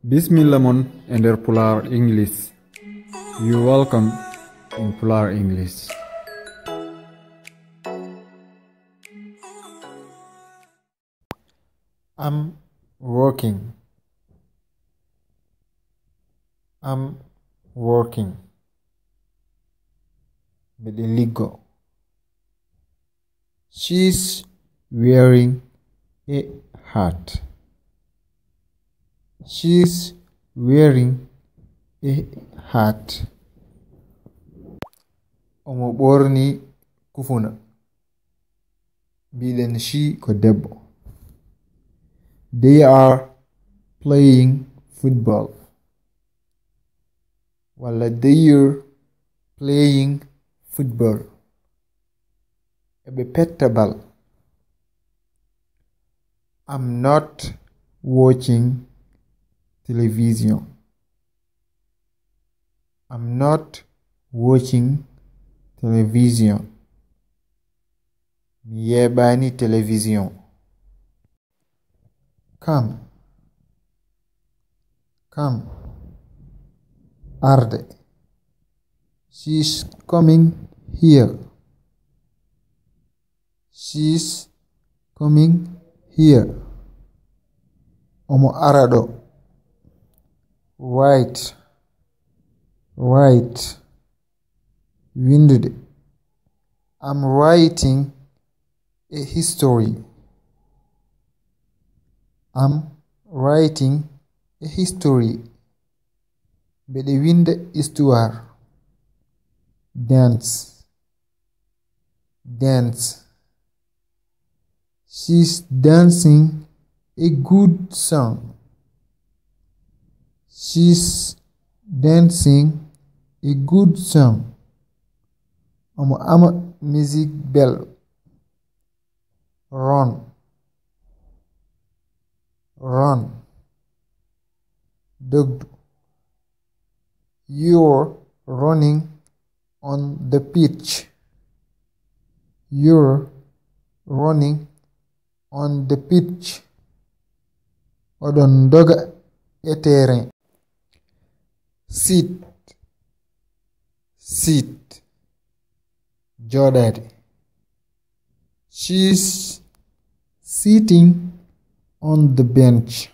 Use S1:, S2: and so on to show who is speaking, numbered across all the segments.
S1: Bismillah mon ender Pular English. You welcome in Pular English.
S2: I'm working. I'm working. Bedeligo. She's wearing a hat. She's wearing a hat. Omo ɓorni kufuna. Biɗen she ko debbo. They are playing football. Walla they're playing football. Eɓe petta bal. I'm not watching television. I'm not watching television. Mi yeɓani television. Come. Come. Arde. She's coming here. She's coming here. Omo arado. Right. Right. Winded. I'm writing a history. I'm writing a history. Beɗe winda histoire. Dance. Dance. She's dancing a good song. She's dancing a good song. Omo ama music bell. Run. Run. Dogdu. You're running on the pitch. You're running on the pitch. Odon doga e terrain. Sit. Sit. Jodade. She's sitting on the bench.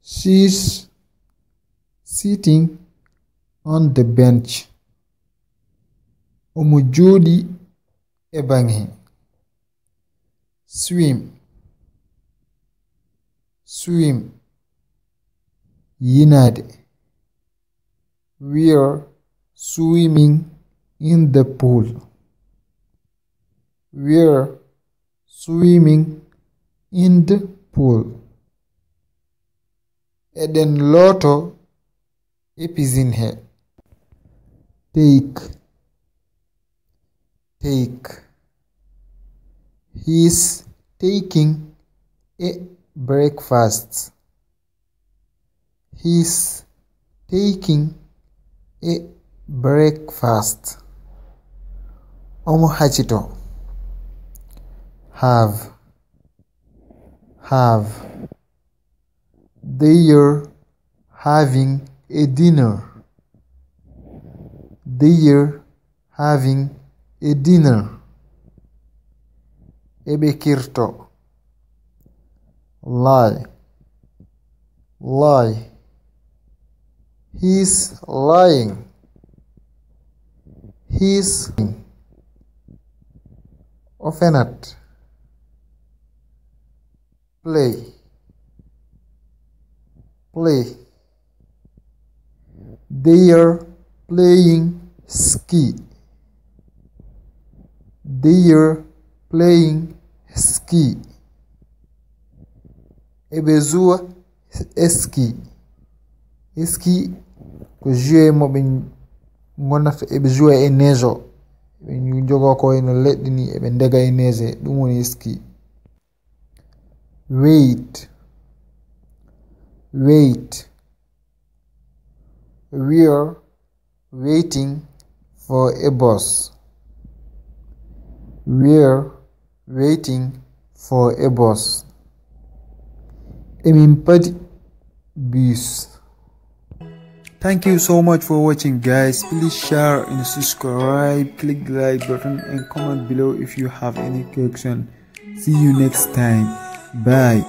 S2: She's sitting on the bench. Omo jodi e bangi. Swim. Swim. Yinade. We're swimming in the pool. We're swimming in the pool. Eden loto epizinhe. Take. Take. He's taking a breakfast. He's taking a breakfast. Omo hachito. Have. Have. They're having a dinner. They're having a dinner. Ebe kirto. Lie. Lie. He's lying. He's lying. Offenat. Play. Play. They're playing ski. They're playing ski. Ebezua ski. Ski ko jouer mo be ngonata ebezua e nejo. Be ñu jogo ko eno leddi ni e be ndega e neje dum woni ski. Wait. Wait. We're waiting for a bus. We're waiting for a bus. Emin padi bus.
S1: Thank you so much for watching, guys. Please share and subscribe, click the like button and comment below if you have any question. See you next time. Bye.